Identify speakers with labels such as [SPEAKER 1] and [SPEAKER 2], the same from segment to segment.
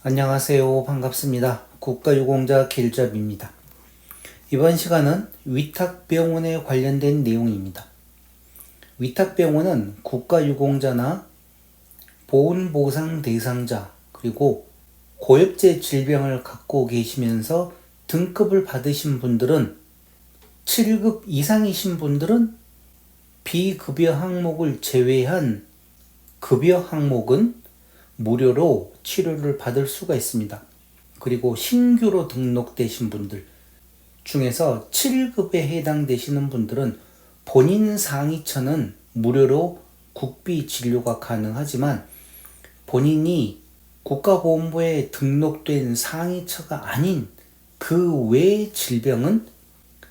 [SPEAKER 1] 안녕하세요. 반갑습니다. 국가유공자 길잡입니다. 이번 시간은 위탁병원에 관련된 내용입니다. 위탁병원은 국가유공자나 보훈보상 대상자 그리고 고엽제 질병을 갖고 계시면서 등급을 받으신 분들은 7급 이상이신 분들은 비급여 항목을 제외한 급여 항목은 무료로 치료를 받을 수가 있습니다. 그리고 신규로 등록되신 분들 중에서 7급에 해당되시는 분들은 본인 상위처는 무료로 국비 진료가 가능하지만 본인이 국가보험부에 등록된 상위처가 아닌 그 외의 질병은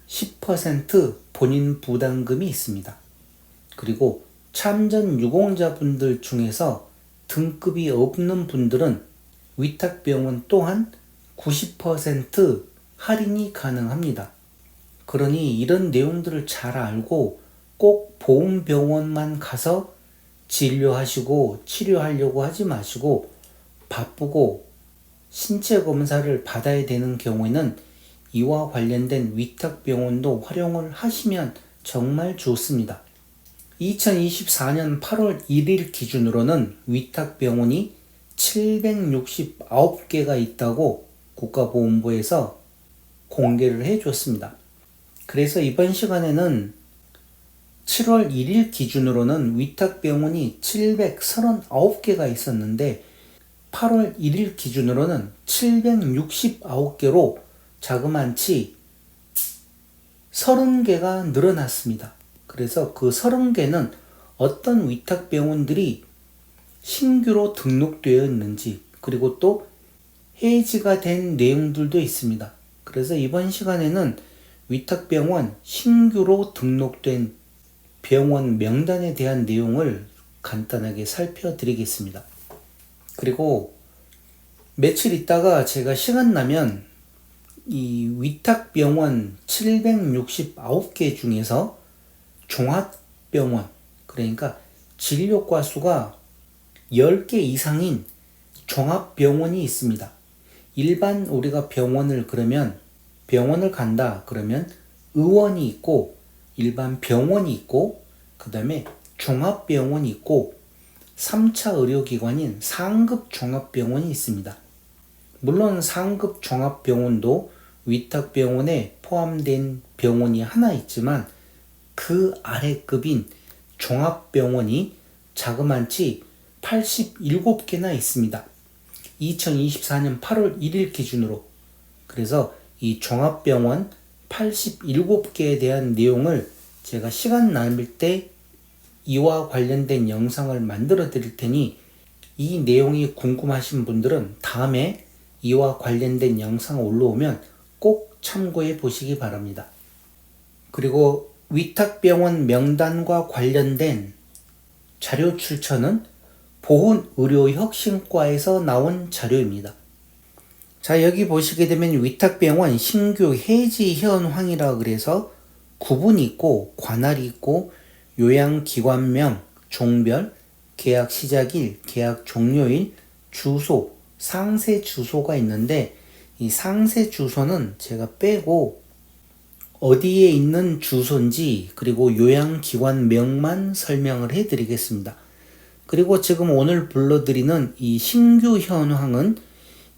[SPEAKER 1] 10% 본인 부담금이 있습니다. 그리고 참전 유공자분들 중에서 등급이 없는 분들은 위탁병원 또한 90% 할인이 가능합니다. 그러니 이런 내용들을 잘 알고 꼭 보험병원만 가서 진료하시고 치료하려고 하지 마시고 바쁘고 신체 검사를 받아야 되는 경우에는 이와 관련된 위탁병원도 활용을 하시면 정말 좋습니다. 2024년 8월 1일 기준으로는 위탁병원이 769개가 있다고 국가보험부에서 공개를 해줬습니다. 그래서 이번 시간에는 7월 1일 기준으로는 위탁병원이 739개가 있었는데 8월 1일 기준으로는 769개로 자그만치 30개가 늘어났습니다. 그래서 그 30개는 어떤 위탁병원들이 신규로 등록되어 있는지 그리고 또 해지가 된 내용들도 있습니다. 그래서 이번 시간에는 위탁병원 신규로 등록된 병원 명단에 대한 내용을 간단하게 살펴드리겠습니다. 그리고 며칠 있다가 제가 시간 나면 이 위탁병원 769개 중에서 종합병원, 그러니까 진료과 수가 10개 이상인 종합병원이 있습니다. 일반 우리가 병원을 간다 그러면 의원이 있고 일반 병원이 있고 그 다음에 종합병원이 있고 3차 의료기관인 상급 종합병원이 있습니다. 물론 상급 종합병원도 위탁병원에 포함된 병원이 하나 있지만 그 아래급인 종합병원이 자그만치 87개나 있습니다. 2024년 8월 1일 기준으로. 그래서 이 종합병원 87개에 대한 내용을 제가 시간 남을 때 이와 관련된 영상을 만들어 드릴 테니 이 내용이 궁금하신 분들은 다음에 이와 관련된 영상 올라오면 꼭 참고해 보시기 바랍니다. 그리고 위탁병원 명단과 관련된 자료 출처는 보훈의료혁신과에서 나온 자료입니다. 자, 여기 보시게 되면 위탁병원 신규 해지 현황이라 그래서 구분이 있고 관할이 있고 요양기관명, 종별, 계약 시작일, 계약 종료일, 주소, 상세 주소가 있는데 이 상세 주소는 제가 빼고 어디에 있는 주소인지 그리고 요양기관명만 설명을 해드리겠습니다. 그리고 지금 오늘 불러드리는 이 신규 현황은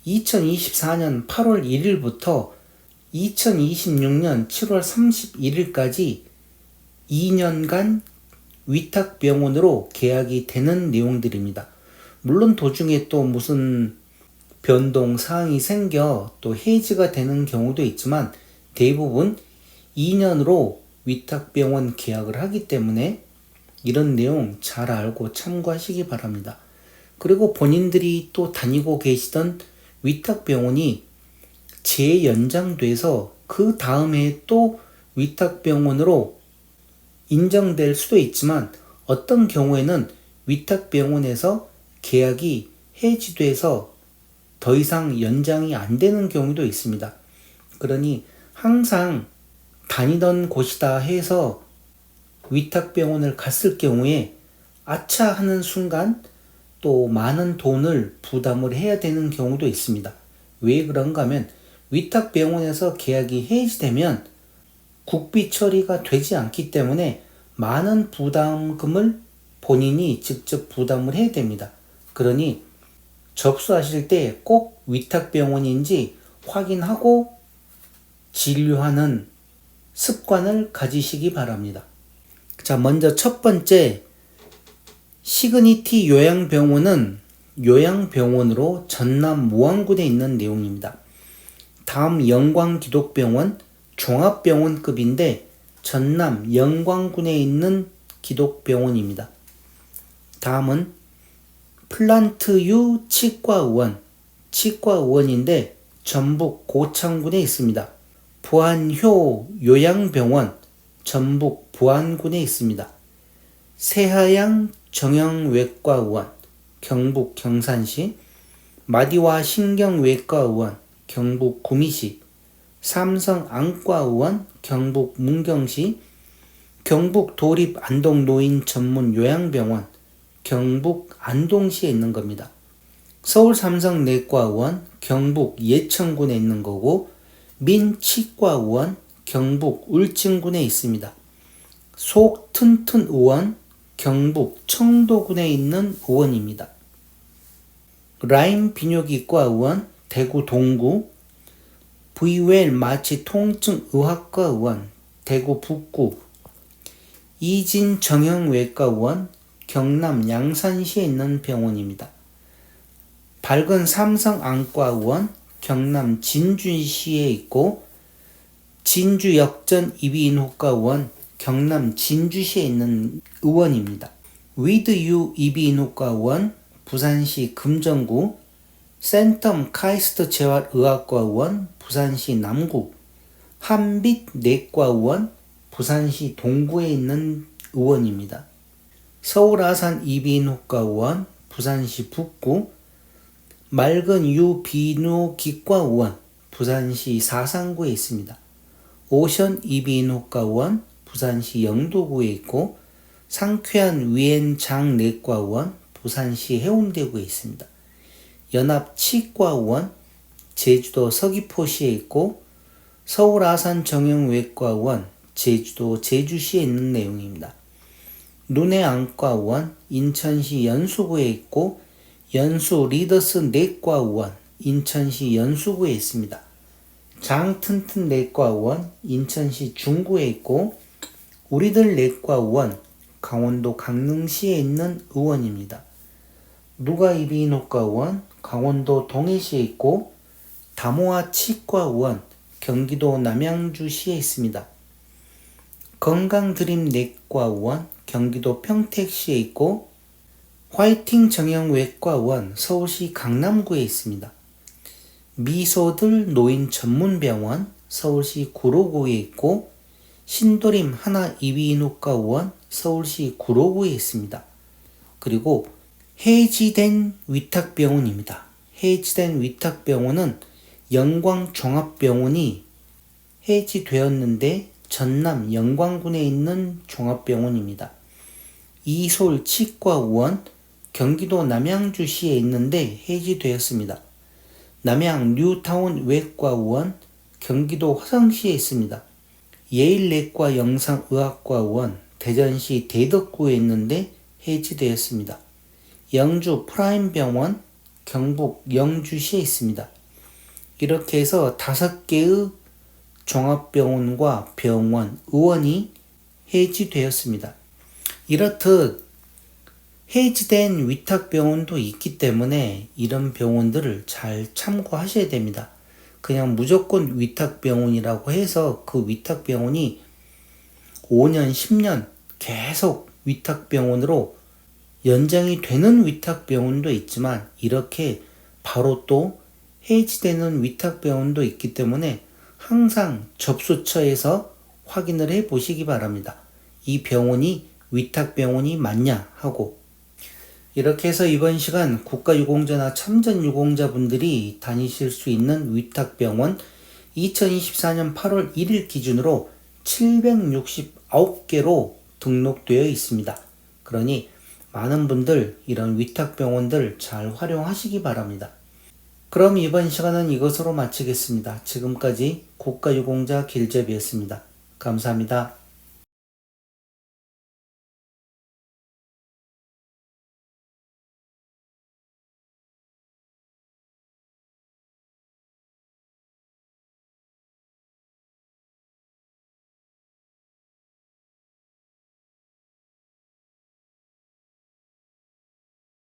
[SPEAKER 1] 2024년 8월 1일부터 2026년 7월 31일까지 2년간 위탁병원으로 계약이 되는 내용들입니다. 물론 도중에 또 무슨 변동 사항이 생겨 또 해지가 되는 경우도 있지만 대부분 2년으로 위탁병원 계약을 하기 때문에 이런 내용 잘 알고 참고하시기 바랍니다. 그리고 본인들이 또 다니고 계시던 위탁병원이 재연장돼서 그 다음에 또 위탁병원으로 인정될 수도 있지만 어떤 경우에는 위탁병원에서 계약이 해지돼서 더 이상 연장이 안 되는 경우도 있습니다. 그러니 항상 다니던 곳이다 해서 위탁병원을 갔을 경우에 아차 하는 순간 또 많은 돈을 부담을 해야 되는 경우도 있습니다. 왜 그런가 하면 위탁병원에서 계약이 해지되면 국비 처리가 되지 않기 때문에 많은 부담금을 본인이 직접 부담을 해야 됩니다. 그러니 접수하실 때 꼭 위탁병원인지 확인하고 진료하는 습관을 가지시기 바랍니다. 자, 먼저 첫 번째, 시그니티 요양병원은 요양병원으로 전남 무안군에 있는 내용입니다. 다음 영광기독병원 종합병원급인데 전남 영광군에 있는 기독병원입니다. 다음은 플란트유 치과의원인데 전북 고창군에 있습니다. 부안효 요양병원 전북 부안군에 있습니다. 새하양 정형외과의원 경북 경산시, 마디와 신경외과의원 경북 구미시, 삼성안과의원 경북 문경시, 경북 도립안동노인 전문 요양병원 경북 안동시에 있는 겁니다. 서울 삼성내과의원 경북 예천군에 있는 거고, 민치과의원 경북 울진군에 있습니다. 속튼튼의원 경북 청도군에 있는 의원입니다. 라인비뇨기과의원 대구 동구, 브이웰 마취통증의학과의원 대구 북구, 이진정형외과의원 경남 양산시에 있는 병원입니다. 밝은 삼성안과의원 경남 진주시에 있고, 진주역전 이비인후과의원 경남 진주시에 있는 의원입니다. 위드유 이비인후과의원 부산시 금정구, 센텀 카이스트 재활의학과의원 부산시 남구, 한빛 내과의원 부산시 동구에 있는 의원입니다. 서울 아산 이비인후과의원 부산시 북구, 맑은 유 비뇨기과의원 부산시 사상구에 있습니다. 오션 이비인후과의원 부산시 영도구에 있고, 상쾌한 위엔장내과의원 부산시 해운대구에 있습니다. 연합치과의원 제주도 서귀포시에 있고, 서울 아산 정형외과의원 제주도 제주시에 있는 내용입니다. 눈의 안과의원 인천시 연수구에 있고, 연수 리더스 내과의원 인천시 연수구에 있습니다. 장튼튼 내과의원 인천시 중구에 있고, 우리들 내과의원 강원도 강릉시에 있는 의원입니다. 누가 이비인후과의원 강원도 동해시에 있고, 다모아 치과의원 경기도 남양주시에 있습니다. 건강드림 내과의원 경기도 평택시에 있고, 화이팅 정형외과의원 서울시 강남구에 있습니다. 미소들 노인 전문병원 서울시 구로구에 있고, 신도림 하나 이비인후과의원 서울시 구로구에 있습니다. 그리고 해지된 위탁병원입니다. 해지된 위탁병원은 영광종합병원이 해지되었는데 전남 영광군에 있는 종합병원입니다. 이솔 치과의원 경기도 남양주시에 있는데 해지되었습니다. 남양 뉴타운 외과의원 경기도 화성시에 있습니다. 예일내과 영상의학과의원 대전시 대덕구에 있는데 해지되었습니다. 영주 프라임병원 경북 영주시에 있습니다. 이렇게 해서 5개의 종합병원과 병원, 의원이 해지되었습니다. 이렇듯 해지된 위탁병원도 있기 때문에 이런 병원들을 잘 참고하셔야 됩니다. 그냥 무조건 위탁병원이라고 해서 그 위탁병원이 5년, 10년 계속 위탁병원으로 연장이 되는 위탁병원도 있지만, 이렇게 바로 또 해지되는 위탁병원도 있기 때문에 항상 접수처에서 확인을 해 보시기 바랍니다. 이 병원이 위탁병원이 맞냐 하고. 이렇게 해서 이번 시간 국가유공자나 참전유공자분들이 다니실 수 있는 위탁병원 2024년 8월 1일 기준으로 769개로 등록되어 있습니다. 그러니 많은 분들 이런 위탁병원들 잘 활용하시기 바랍니다. 그럼 이번 시간은 이것으로 마치겠습니다. 지금까지 국가유공자 길잡이였습니다. 감사합니다.